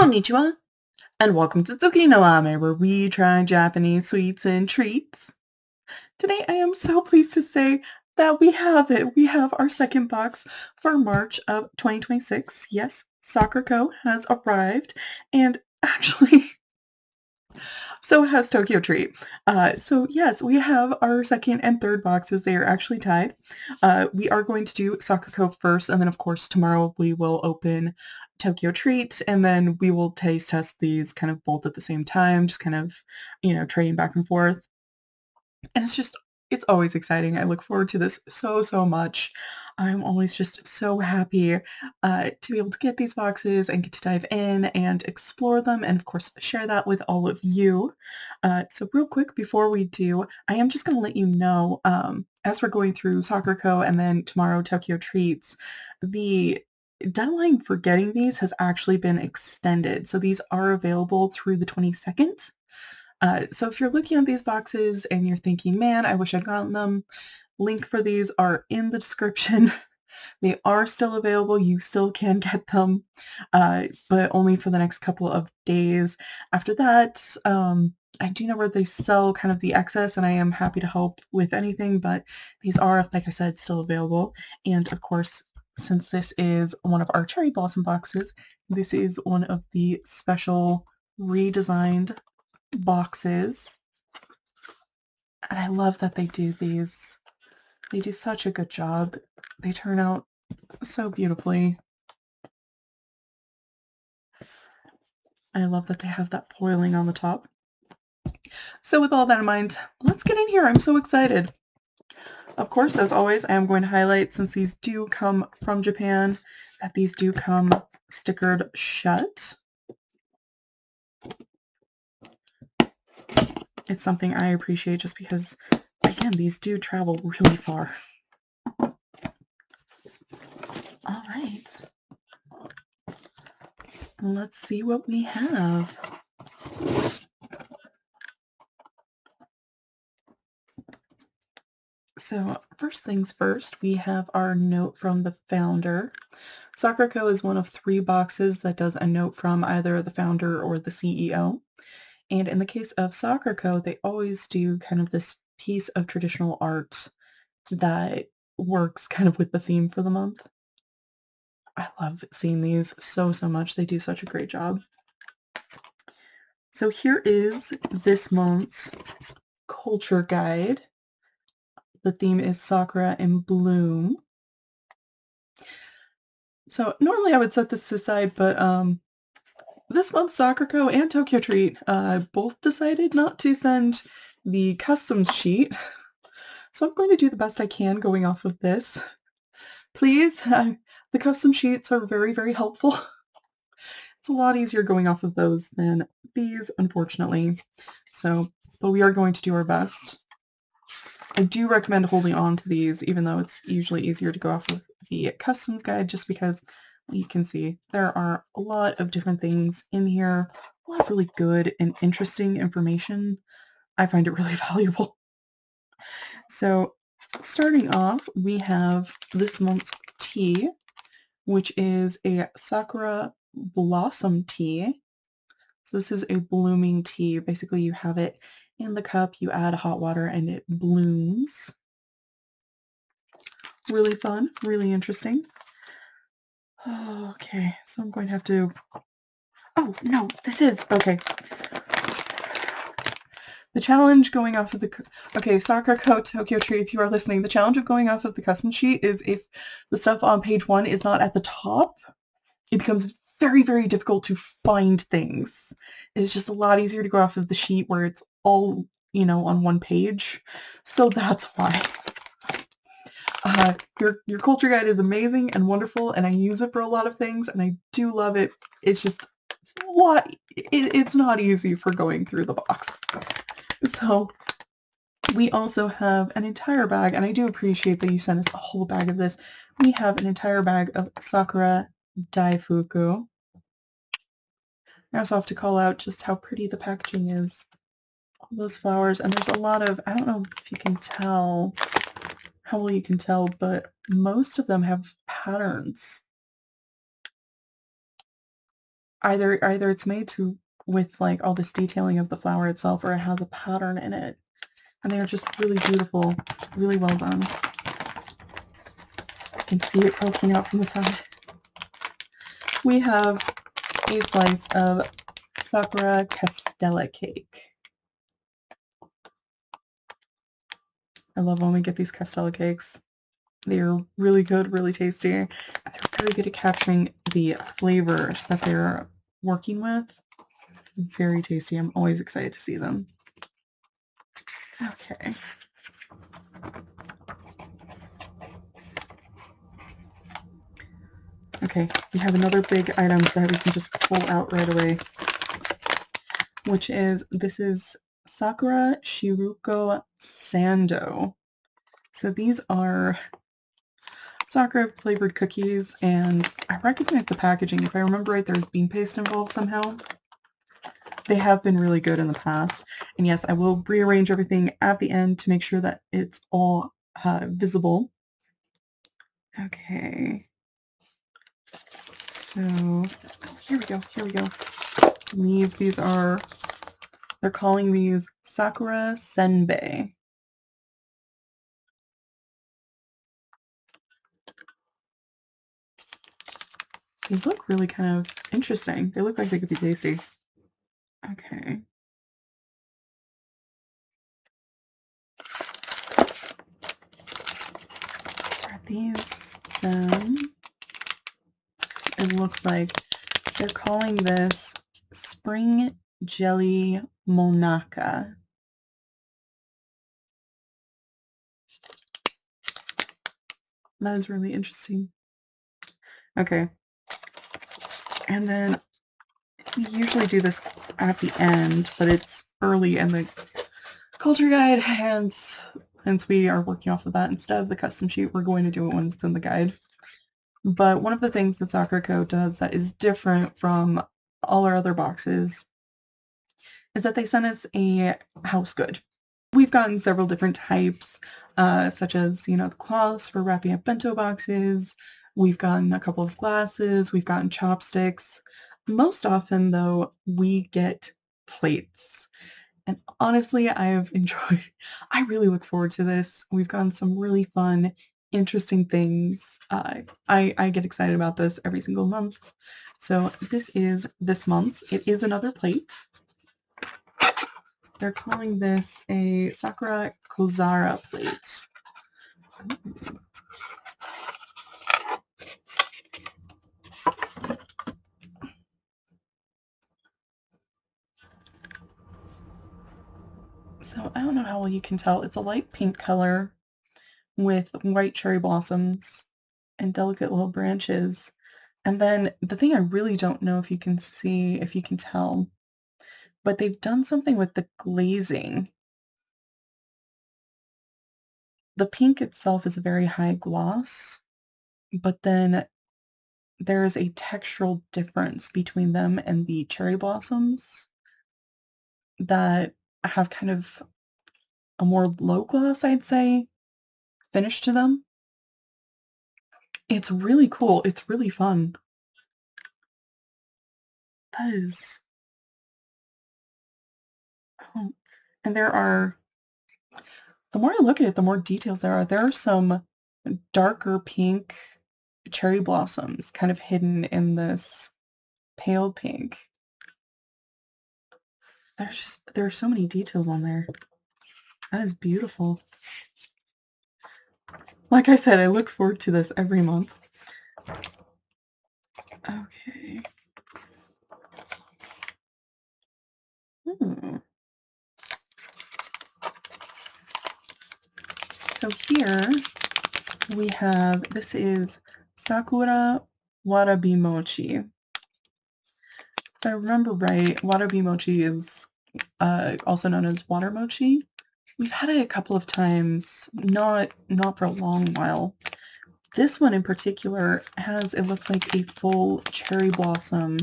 Konnichiwa, and welcome to Tsuki no Ame, where we try Japanese sweets and treats. Today, I am so pleased to say that we have it. We have our second box for March of 2026. Yes, Sakuraco has arrived, and actually, so has Tokyo Treat. So yes, we have our second and third boxes. They are actually tied. We are going to do Sakuraco first, and then of course tomorrow we will open Tokyo Treat, and then we will taste test these kind of both at the same time, just kind of, trading back and forth. And it's always exciting. I look forward to this so, so much. I'm always just so happy to be able to get these boxes and get to dive in and explore them and, of course, share that with all of you. So real quick before we do, I am just going to let you know, as we're going through Soccer Co. and then tomorrow Tokyo Treats, the deadline for getting these has actually been extended. So these are available through the 22nd. So if you're looking at these boxes and you're thinking, man, I wish I'd gotten them, link for these are in the description. They are still available. You still can get them, but only for the next couple of days. After that, I do know where they sell kind of the excess, and I am happy to help with anything, but these are, like I said, still available. And of course, since this is one of our cherry blossom boxes, this is one of the special redesigned boxes. And I love that they do these. They do such a good job. They turn out so beautifully. I love that they have that foiling on the top. So with all that in mind, let's get in here. I'm so excited. Of course, as always, I am going to highlight, since these do come from Japan, that these do come stickered shut. It's something I appreciate just because, again, these do travel really far. All right. Let's see what we have. So first things first, we have our note from the founder. Sakuraco is one of 3 boxes that does a note from either the founder or the CEO. And in the case of Sakuraco, they always do kind of this piece of traditional art that works kind of with the theme for the month. I love seeing these so, so much. They do such a great job. So here is this month's culture guide. The theme is Sakura in Bloom. So normally I would set this aside, but this month Sakuraco and Tokyo Treat both decided not to send the customs sheet. So I'm going to do the best I can going off of this. Please, the custom sheets are very, very helpful. It's a lot easier going off of those than these, unfortunately. But we are going to do our best. I do recommend holding on to these, even though it's usually easier to go off of the customs guide, just because you can see there are a lot of different things in here, a lot of really good and interesting information. I find it really valuable. So starting off, we have this month's tea, which is a Sakura Blossom tea. So this is a blooming tea. Basically, you have it in the cup, you add hot water, and it blooms. Really fun, really interesting. Okay, so I'm going to have to... Oh, no, this is... Okay. The challenge going off of the... Okay, Sakuraco Tokyo Tree, if you are listening, the challenge of going off of the custom sheet is if the stuff on page 1 is not at the top, it becomes very, very difficult to find things. It's just a lot easier to go off of the sheet where it's all, on one page. So that's why. Your culture guide is amazing and wonderful, and I use it for a lot of things, and I do love it. It's just it's not easy for going through the box. So we also have an entire bag, and I do appreciate that you sent us a whole bag of this. We have an entire bag of Sakura Daifuku. I also have to call out just how pretty the packaging is. All those flowers, and there's a lot of, I don't know if you can tell, how well you can tell, but most of them have patterns. Either it's made to with, like, all this detailing of the flower itself, or it has a pattern in it, and they're just really beautiful, really well done. I can see it poking out from the side. We have a slice of Sakura Castella cake. I love when we get these Castella cakes. They're really good, really tasty, and they're very good at capturing the flavor that they're working with. Very tasty. I'm always excited to see them. Okay. Okay, we have another big item that we can just pull out right away, which is, this is Sakura Shiruko Sando. So these are Sakura flavored cookies, and I recognize the packaging. If I remember right, there's bean paste involved somehow. They have been really good in the past. And yes, I will rearrange everything at the end to make sure that it's all visible. Okay. So, here we go, here we go. I believe these are, they're calling these Sakura Senbei. They look really kind of interesting. They look like they could be tasty. Okay. Are these them? It looks like they're calling this Spring Jelly Monaka. That is really interesting. Okay. And then we usually do this at the end, but it's early in the culture guide, hence we are working off of that instead of the custom sheet. We're going to do it when it's in the guide. But one of the things that Sakuraco does that is different from all our other boxes is that they sent us a house good. We've gotten several different types, such as, the cloths for wrapping up bento boxes. We've gotten a couple of glasses. We've gotten chopsticks. Most often, though, we get plates. And honestly, I really look forward to this. We've gotten some really fun, interesting things. I get excited about this every single month. So this is this month's. It is another plate. They're calling this a Sakura Kozara plate. So I don't know how well you can tell. It's a light pink color with white cherry blossoms and delicate little branches. And then the thing I really don't know if you can see, if you can tell, but they've done something with the glazing. The pink itself is a very high gloss, but then there's a textural difference between them and the cherry blossoms that have kind of a more low gloss, I'd say, finish to them. It's really cool. It's really fun. That is, oh, and the more I look at it, the more details there are. There are some darker pink cherry blossoms kind of hidden in this pale pink. There are so many details on there. That is beautiful. Like I said, I look forward to this every month. Okay. Hmm. So here we have, this is Sakura Warabi Mochi. If I remember right, Warabi Mochi is also known as water mochi. We've had it a couple of times, not for a long while. This one in particular has, it looks like, a full cherry blossom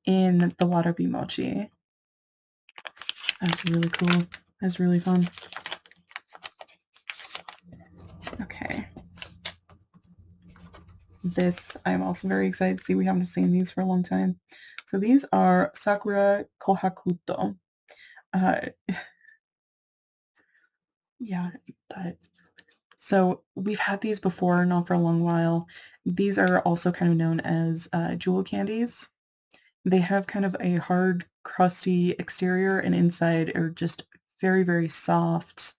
in the Warabi mochi. That's really cool. That's really fun. Okay. this I'm also very excited to see. We haven't seen these for a long time. So these are Sakura Kohakuto. Uh, yeah, but so we've had these before, not for a long while. These are also kind of known as jewel candies. They have kind of a hard, crusty exterior, and inside are just very, very soft.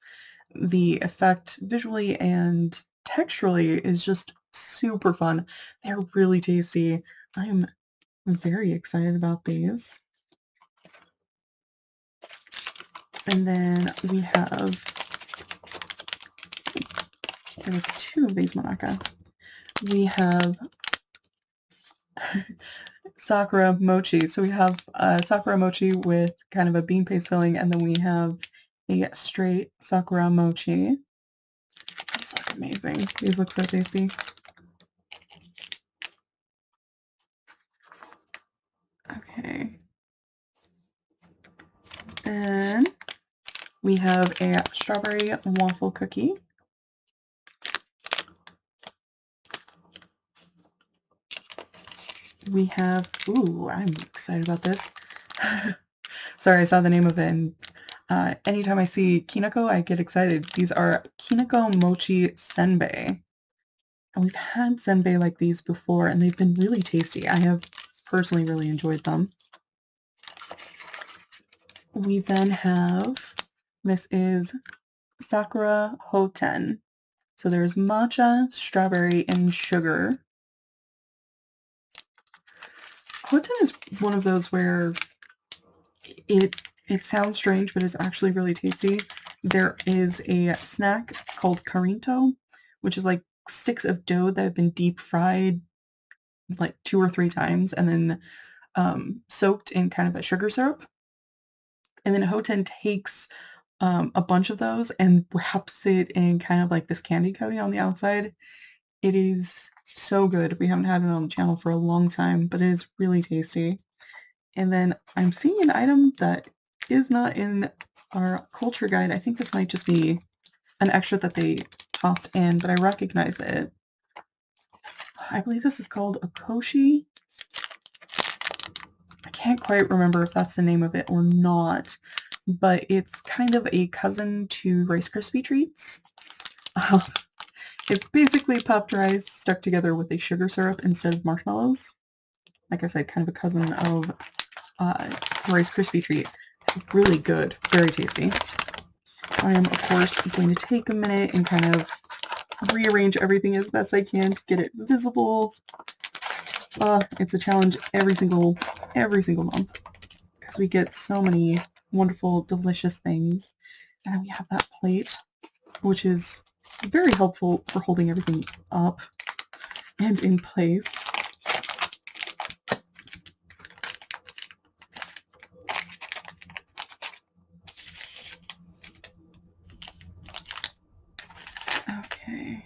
The effect visually and texturally is just super fun. They're really tasty. I'm very excited about these. And then we have there were two of these Monaca. We have Sakura mochi. So we have Sakura mochi with kind of a bean paste filling, and then we have a straight Sakura mochi. These look amazing. These look so tasty. Okay. Then we have a strawberry waffle cookie. We have, ooh, I'm excited about this. Sorry, I saw the name of it, and anytime I see kinako, I get excited. These are kinako mochi senbei. And we've had senbei like these before, and they've been really tasty. I have personally really enjoyed them. We then have, this is Sakura Hoten. So there's matcha, strawberry, and sugar. Hoten is one of those where it sounds strange, but it's actually really tasty. There is a snack called karinto, which is like sticks of dough that have been deep fried like 2 or 3 times and then soaked in kind of a sugar syrup. And then Hoten takes a bunch of those and wraps it in kind of like this candy coating on the outside. It is so good. We haven't had it on the channel for a long time, but it is really tasty. And then I'm seeing an item that is not in our culture guide. I think this might just be an extra that they tossed in, but I recognize it. I believe this is called a koshi. I can't quite remember if that's the name of it or not, but it's kind of a cousin to Rice Krispie treats. Uh, it's basically puffed rice stuck together with a sugar syrup instead of marshmallows. Like I said, kind of a cousin of Rice Krispie treat. Really good, very tasty. So I am, of course, going to take a minute and kind of rearrange everything as best I can to get it visible. It's a challenge every single month because we get so many wonderful, delicious things. And then we have that plate, which is very helpful for holding everything up and in place. Okay.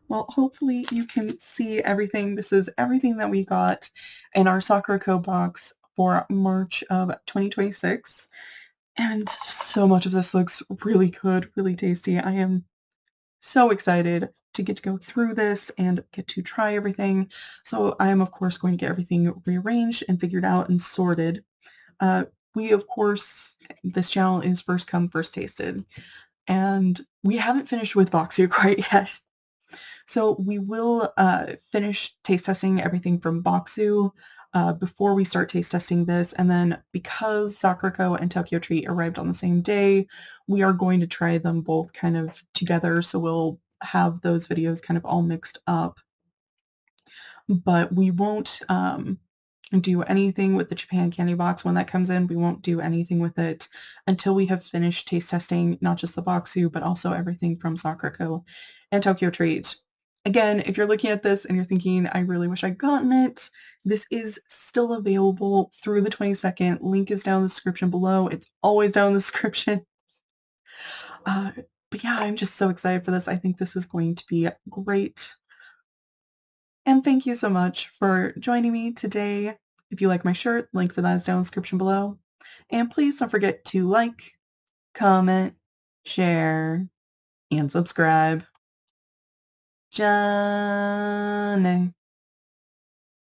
Well, hopefully you can see everything. This is everything that we got in our Sakuraco box for March of 2026. And so much of this looks really good, really tasty. I am so excited to get to go through this and get to try everything. So I am, of course, going to get everything rearranged and figured out and sorted. We, of course, this channel is first come, first tasted. And we haven't finished with Boxu quite yet. So we will finish taste testing everything from Boxu before we start taste testing this. And then because Sakuraco and Tokyo Treat arrived on the same day, we are going to try them both kind of together. So we'll have those videos kind of all mixed up. But we won't do anything with the Japan candy box when that comes in. We won't do anything with it until we have finished taste testing not just the Boxu, but also everything from Sakuraco and Tokyo Treat. Again, if you're looking at this and you're thinking, I really wish I'd gotten it, this is still available through the 22nd. Link is down in the description below. It's always down in the description. But yeah, I'm just so excited for this. I think this is going to be great. And thank you so much for joining me today. If you like my shirt, link for that is down in the description below. And please don't forget to like, comment, share, and subscribe. Johnny.